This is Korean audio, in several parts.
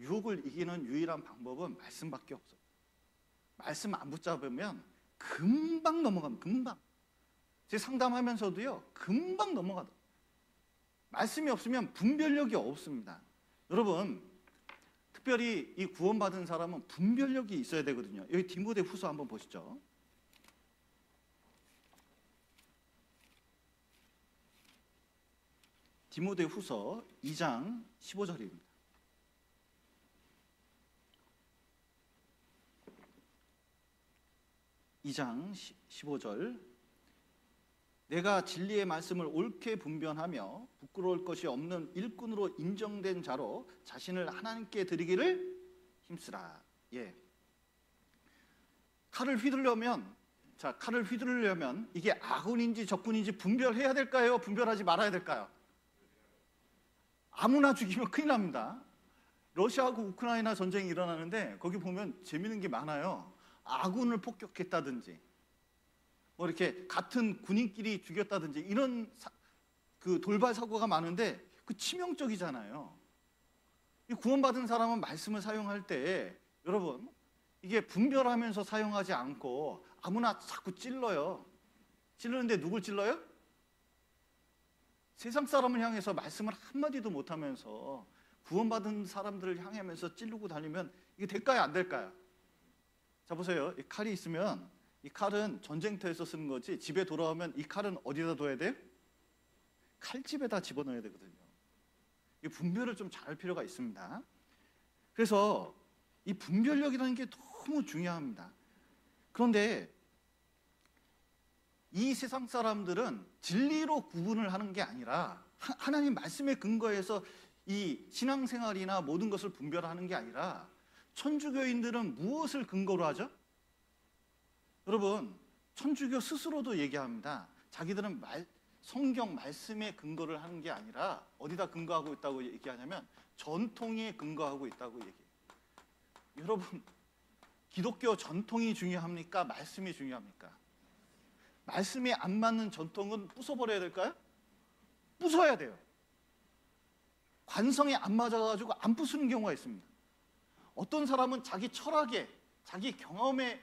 유혹을 이기는 유일한 방법은 말씀밖에 없어요. 말씀 안 붙잡으면 금방 넘어갑니다. 금방. 제 상담하면서도요, 금방 넘어가더라고요. 말씀이 없으면 분별력이 없습니다. 여러분, 특별히 이 구원받은 사람은 분별력이 있어야 되거든요. 여기 디모데후서 한번 보시죠. 디모데후서 2장 15절입니다. 2장 15절. 내가 진리의 말씀을 옳게 분별하며 부끄러울 것이 없는 일꾼으로 인정된 자로 자신을 하나님께 드리기를 힘쓰라. 예. 칼을 휘두르려면 이게 아군인지 적군인지 분별해야 될까요? 분별하지 말아야 될까요? 아무나 죽이면 큰일 납니다. 러시아하고 우크라이나 전쟁이 일어나는데 거기 보면 재밌는 게 많아요. 아군을 폭격했다든지 뭐 이렇게 같은 군인끼리 죽였다든지 이런 그 돌발 사고가 많은데 그 치명적이잖아요. 이 구원받은 사람은 말씀을 사용할 때 여러분 이게 분별하면서 사용하지 않고 아무나 자꾸 찔러요. 찔르는데 누굴 찔러요? 세상 사람을 향해서 말씀을 한마디도 못하면서 구원받은 사람들을 향하면서 찌르고 다니면 이게 될까요? 안 될까요? 자 보세요. 이 칼이 있으면 이 칼은 전쟁터에서 쓰는 거지 집에 돌아오면 이 칼은 어디다 둬야 돼요? 칼집에다 집어넣어야 되거든요. 이 분별을 좀 잘할 필요가 있습니다. 그래서 이 분별력이라는 게 너무 중요합니다. 그런데 이 세상 사람들은 진리로 구분을 하는 게 아니라 하나님 말씀에 근거해서 이 신앙생활이나 모든 것을 분별하는 게 아니라 천주교인들은 무엇을 근거로 하죠? 여러분, 천주교 스스로도 얘기합니다. 자기들은 성경 말씀에 근거를 하는 게 아니라 어디다 근거하고 있다고 얘기하냐면 전통에 근거하고 있다고 얘기해요. 여러분, 기독교 전통이 중요합니까? 말씀이 중요합니까? 말씀이 안 맞는 전통은 부숴버려야 될까요? 부숴야 돼요. 관성에 안 맞아가지고 안 부수는 경우가 있습니다. 어떤 사람은 자기 철학에, 자기 경험에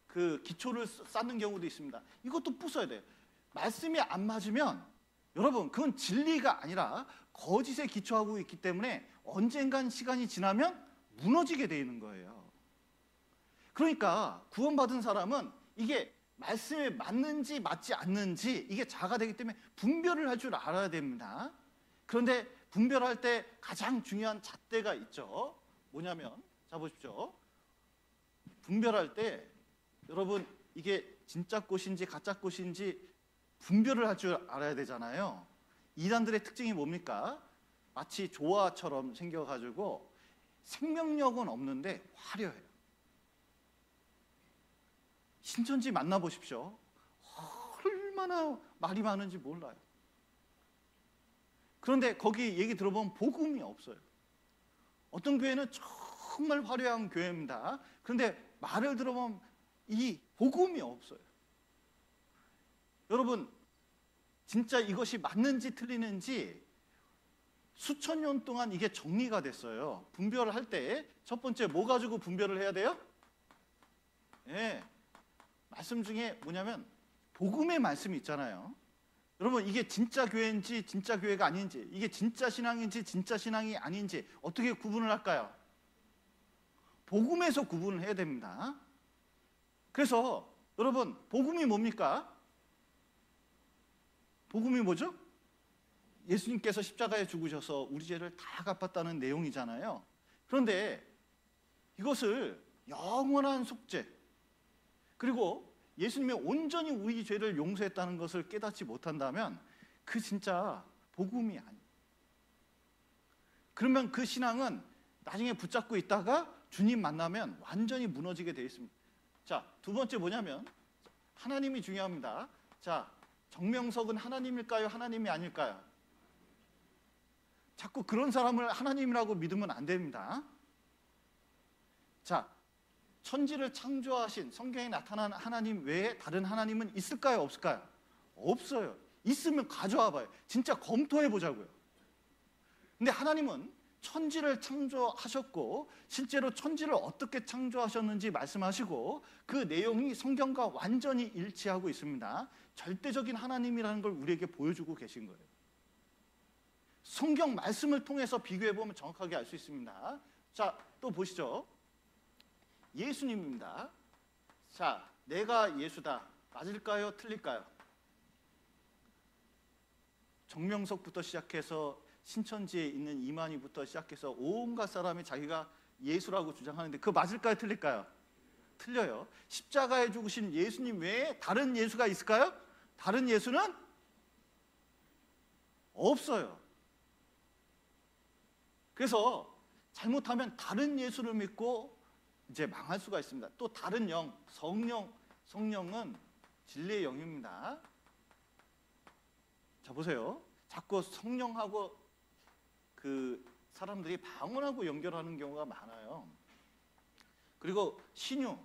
그 기초를 쌓는 경우도 있습니다. 이것도 부숴야 돼요. 말씀이 안 맞으면 여러분 그건 진리가 아니라 거짓에 기초하고 있기 때문에 언젠간 시간이 지나면 무너지게 돼 있는 거예요. 그러니까 구원받은 사람은 이게 말씀에 맞는지 맞지 않는지 이게 자가 되기 때문에 분별을 할 줄 알아야 됩니다. 그런데 분별할 때 가장 중요한 잣대가 있죠. 뭐냐면 자 보십시오. 분별할 때 여러분 이게 진짜 꽃인지 가짜 꽃인지 분별을 할 줄 알아야 되잖아요. 이단들의 특징이 뭡니까? 마치 조화처럼 생겨가지고 생명력은 없는데 화려해요. 신천지 만나보십시오. 얼마나 말이 많은지 몰라요. 그런데 거기 얘기 들어보면 복음이 없어요. 어떤 교회는 정말 화려한 교회입니다. 그런데 말을 들어보면 이 복음이 없어요. 여러분 진짜 이것이 맞는지 틀리는지 수천 년 동안 이게 정리가 됐어요. 분별을 할 때 첫 번째 뭐 가지고 분별을 해야 돼요? 네, 말씀 중에 뭐냐면 복음의 말씀이 있잖아요. 여러분 이게 진짜 교회인지 진짜 교회가 아닌지 이게 진짜 신앙인지 진짜 신앙이 아닌지 어떻게 구분을 할까요? 복음에서 구분을 해야 됩니다. 그래서 여러분 복음이 뭡니까? 복음이 뭐죠? 예수님께서 십자가에 죽으셔서 우리 죄를 다 갚았다는 내용이잖아요. 그런데 이것을 영원한 속죄 그리고 예수님이 온전히 우리 죄를 용서했다는 것을 깨닫지 못한다면 그 진짜 복음이 아니에요. 그러면 그 신앙은 나중에 붙잡고 있다가 주님 만나면 완전히 무너지게 되어 있습니다. 자, 두 번째 뭐냐면 하나님이 중요합니다. 자, 정명석은 하나님일까요? 하나님이 아닐까요? 자꾸 그런 사람을 하나님이라고 믿으면 안 됩니다. 자, 천지를 창조하신 성경에 나타난 하나님 외에 다른 하나님은 있을까요? 없을까요? 없어요. 있으면 가져와 봐요. 진짜 검토해 보자고요. 근데 하나님은 천지를 창조하셨고 실제로 천지를 어떻게 창조하셨는지 말씀하시고 그 내용이 성경과 완전히 일치하고 있습니다. 절대적인 하나님이라는 걸 우리에게 보여주고 계신 거예요. 성경 말씀을 통해서 비교해 보면 정확하게 알 수 있습니다. 자, 또 보시죠. 예수님입니다. 자, 내가 예수다. 맞을까요? 틀릴까요? 정명석부터 시작해서 신천지에 있는 이만희부터 시작해서 온갖 사람이 자기가 예수라고 주장하는데 그거 맞을까요? 틀릴까요? 틀려요. 십자가에 죽으신 예수님 외에 다른 예수가 있을까요? 다른 예수는 없어요. 그래서 잘못하면 다른 예수를 믿고 이제 망할 수가 있습니다. 또 다른 영, 성령은 진리의 영입니다. 자, 보세요. 자꾸 성령하고 그 사람들이 방언하고 연결하는 경우가 많아요. 그리고 신유,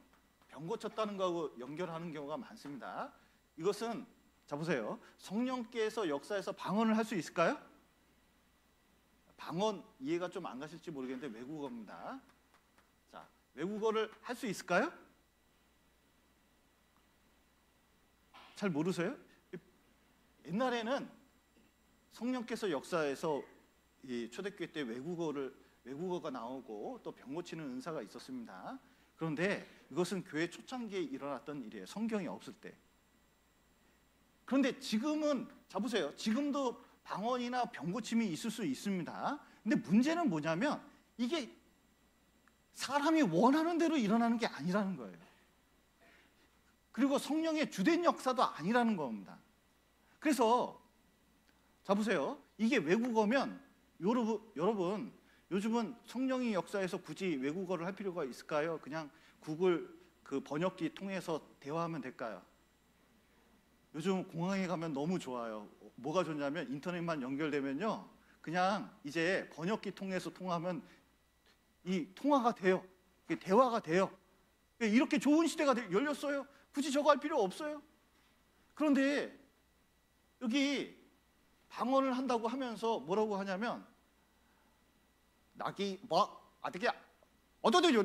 병 고쳤다는 거하고 연결하는 경우가 많습니다. 이것은 자 보세요. 성령께서 역사에서 방언을 할 수 있을까요? 방언 이해가 좀 안 가실지 모르겠는데 외국어입니다. 자, 외국어를 할 수 있을까요? 잘 모르세요? 옛날에는 성령께서 역사에서 이 초대교회 때 외국어가 나오고 또 병 고치는 은사가 있었습니다. 그런데 이것은 교회 초창기에 일어났던 일이에요. 성경이 없을 때. 그런데 지금은 자 보세요. 지금도 방언이나 병 고침이 있을 수 있습니다. 근데 문제는 뭐냐면 이게 사람이 원하는 대로 일어나는 게 아니라는 거예요. 그리고 성령의 주된 역사도 아니라는 겁니다. 그래서 자 보세요. 이게 외국어면 여러분 요즘은 성령의 역사에서 굳이 외국어를 할 필요가 있을까요? 그냥 구글 그 번역기 통해서 대화하면 될까요? 요즘 공항에 가면 너무 좋아요. 뭐가 좋냐면 인터넷만 연결되면요. 그냥 이제 번역기 통해서 통하면 이 통화가 돼요. 대화가 돼요. 이렇게 좋은 시대가 열렸어요. 굳이 저거 할 필요 없어요. 그런데 여기 방언을 한다고 하면서 뭐라고 하냐면 낙이 뭐 어떻게 어떠대요?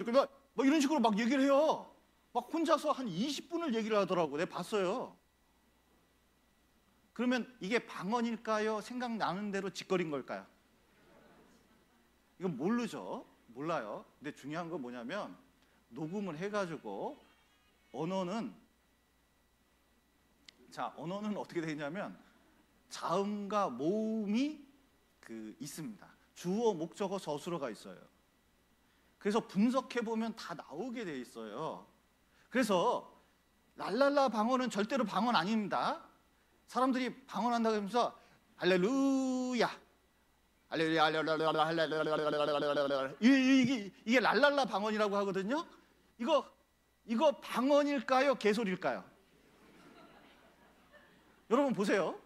뭐 이런 식으로 막 얘기를 해요. 막 혼자서 한 20분을 얘기를 하더라고. 내가 봤어요. 그러면 이게 방언일까요? 생각나는 대로 짓거린 걸까요? 이건 모르죠. 몰라요. 근데 중요한 건 뭐냐면 녹음을 해가지고 언어는 어떻게 되냐면 자음과 모음이 있습니다. 주어, 목적어, 서술어가 있어요. 그래서 분석해 보면 다 나오게 돼 있어요. 그래서 랄랄라 방언은 절대로 방언 아닙니다. 사람들이 방언한다고 하면서 할렐루야, 할렐루야, 할렐루야, 할렐루야, 이게 랄랄라 방언이라고 하거든요. 이거 방언일까요? 개소리일까요? 여러분 보세요.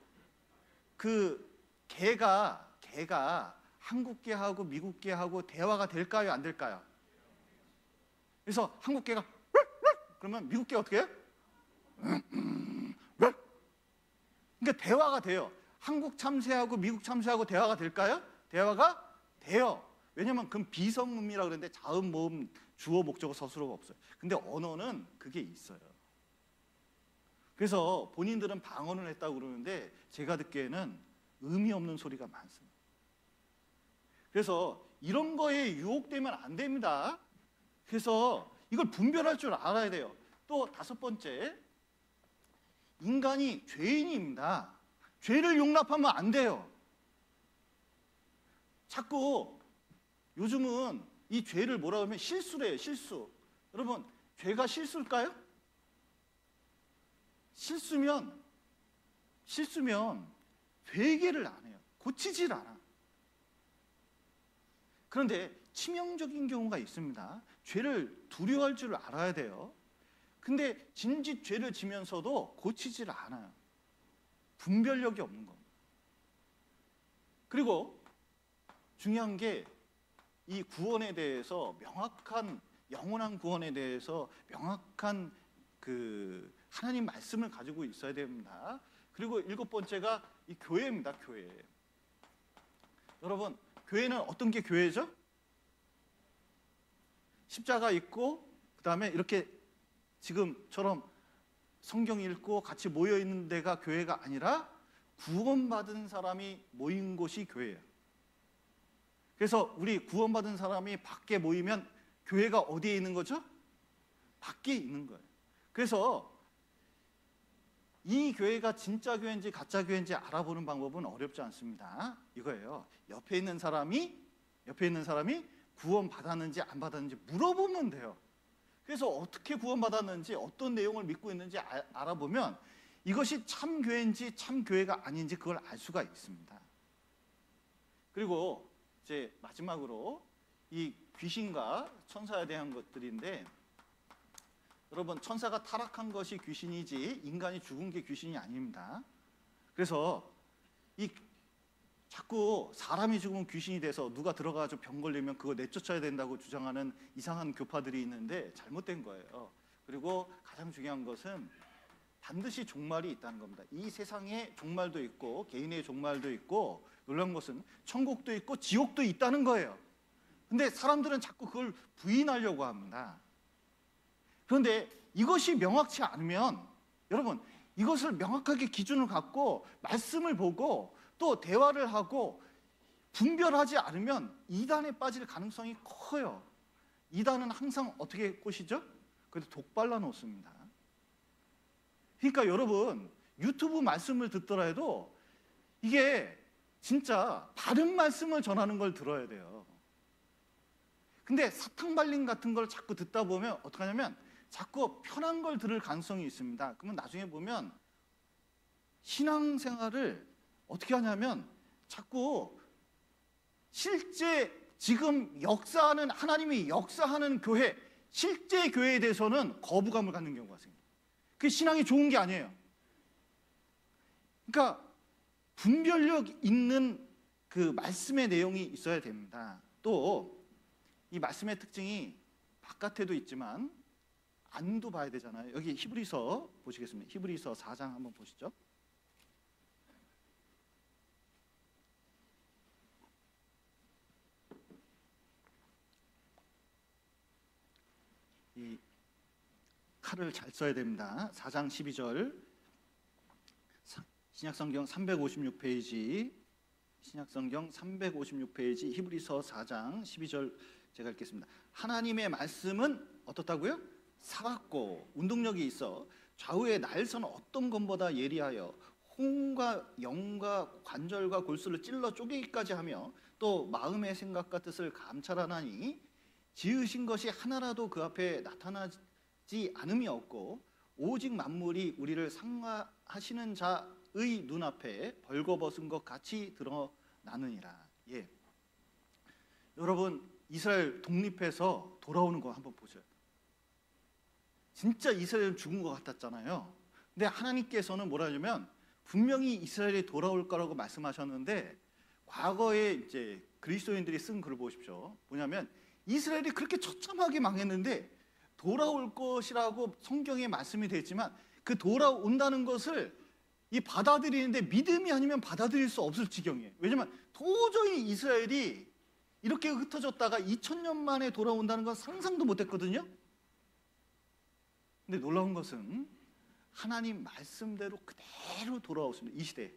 개가 한국 개하고 미국 개하고 대화가 될까요? 안 될까요? 그래서 한국 개가 그러면 미국 개 어떻게 해요? 그러니까 대화가 돼요. 한국 참새하고 미국 참새하고 대화가 될까요? 대화가 돼요. 왜냐면 그건 비성음이라고 그러는데 자음, 모음, 주어, 목적어, 서술어가 없어요. 근데 언어는 그게 있어요. 그래서 본인들은 방언을 했다고 그러는데 제가 듣기에는 의미 없는 소리가 많습니다. 그래서 이런 거에 유혹되면 안 됩니다. 그래서 이걸 분별할 줄 알아야 돼요. 또 다섯 번째, 인간이 죄인입니다. 죄를 용납하면 안 돼요. 자꾸 요즘은 이 죄를 뭐라고 하면 실수래요. 실수. 여러분, 죄가 실수일까요? 실수면 회개를 안 해요. 고치질 않아. 그런데 치명적인 경우가 있습니다. 죄를 두려워할 줄 알아야 돼요. 근데 진짓 죄를 지면서도 고치질 않아요. 분별력이 없는 겁니다. 그리고 중요한 게 이 구원에 대해서 명확한 영원한 구원에 대해서 명확한 하나님 말씀을 가지고 있어야 됩니다. 그리고 일곱 번째가 이 교회입니다. 교회. 여러분, 교회는 어떤 게 교회죠? 십자가 있고 그다음에 이렇게 지금처럼 성경 읽고 같이 모여 있는 데가 교회가 아니라 구원받은 사람이 모인 곳이 교회예요. 그래서 우리 구원받은 사람이 밖에 모이면 교회가 어디에 있는 거죠? 밖에 있는 거예요. 그래서 이 교회가 진짜 교회인지 가짜 교회인지 알아보는 방법은 어렵지 않습니다. 이거예요. 옆에 있는 사람이 구원 받았는지 안 받았는지 물어보면 돼요. 그래서 어떻게 구원 받았는지 어떤 내용을 믿고 있는지 알아보면 이것이 참 교회인지 참 교회가 아닌지 그걸 알 수가 있습니다. 그리고 이제 마지막으로 이 귀신과 천사에 대한 것들인데, 여러분, 천사가 타락한 것이 귀신이지 인간이 죽은 게 귀신이 아닙니다. 그래서 이 자꾸 사람이 죽으면 귀신이 돼서 누가 들어가서 병 걸리면 그거 내쫓아야 된다고 주장하는 이상한 교파들이 있는데 잘못된 거예요. 그리고 가장 중요한 것은 반드시 종말이 있다는 겁니다. 이 세상에 종말도 있고 개인의 종말도 있고, 놀라운 것은 천국도 있고 지옥도 있다는 거예요. 근데 사람들은 자꾸 그걸 부인하려고 합니다. 그런데 이것이 명확치 않으면, 여러분, 이것을 명확하게 기준을 갖고 말씀을 보고 또 대화를 하고 분별하지 않으면 이단에 빠질 가능성이 커요. 이단은 항상 어떻게 꼬시죠? 그래도 독발라 놓습니다. 그러니까 여러분, 유튜브 말씀을 듣더라도 이게 진짜 바른 말씀을 전하는 걸 들어야 돼요. 근데 사탕 발림 같은 걸 자꾸 듣다 보면 어떻게 하냐면 자꾸 편한 걸 들을 가능성이 있습니다. 그러면 나중에 보면 신앙생활을 어떻게 하냐면 자꾸 실제 지금 역사하는, 하나님이 역사하는 교회, 실제 교회에 대해서는 거부감을 갖는 경우가 생깁니다. 그게 신앙이 좋은 게 아니에요. 그러니까 분별력 있는 그 말씀의 내용이 있어야 됩니다. 또 이 말씀의 특징이 바깥에도 있지만 안도 봐야 되잖아요. 여기 히브리서 보시겠습니다. 히브리서 4장 한번 보시죠. 이 칼을 잘 써야 됩니다. 4장 12절, 신약성경 356페이지, 신약성경 356페이지 히브리서 4장 12절 제가 읽겠습니다. 하나님의 말씀은 어떻다고요? 살았고 운동력이 있어 좌우의 날선 어떤 것보다 예리하여 혼과 영과 관절과 골수를 찔러 쪼개기까지 하며 또 마음의 생각과 뜻을 감찰하나니 지으신 것이 하나라도 그 앞에 나타나지 않음이 없고 오직 만물이 우리를 상하시는 자의 눈앞에 벌거벗은 것 같이 드러나느니라. 예. 여러분, 이스라엘 독립해서 돌아오는 거 한번 보세요. 진짜 이스라엘은 죽은 것 같았잖아요. 근데 하나님께서는 뭐라 하냐면 분명히 이스라엘이 돌아올 거라고 말씀하셨는데, 과거에 이제 그리스도인들이 쓴 글을 보십시오. 뭐냐면 이스라엘이 그렇게 처참하게 망했는데 돌아올 것이라고 성경에 말씀이 되어 있지만 그 돌아온다는 것을 이 받아들이는데 믿음이 아니면 받아들일 수 없을 지경이에요. 왜냐하면 도저히 이스라엘이 이렇게 흩어졌다가 2000년 만에 돌아온다는 건 상상도 못했거든요. 근데 놀라운 것은 하나님 말씀대로 그대로 돌아왔습니다. 이 시대에.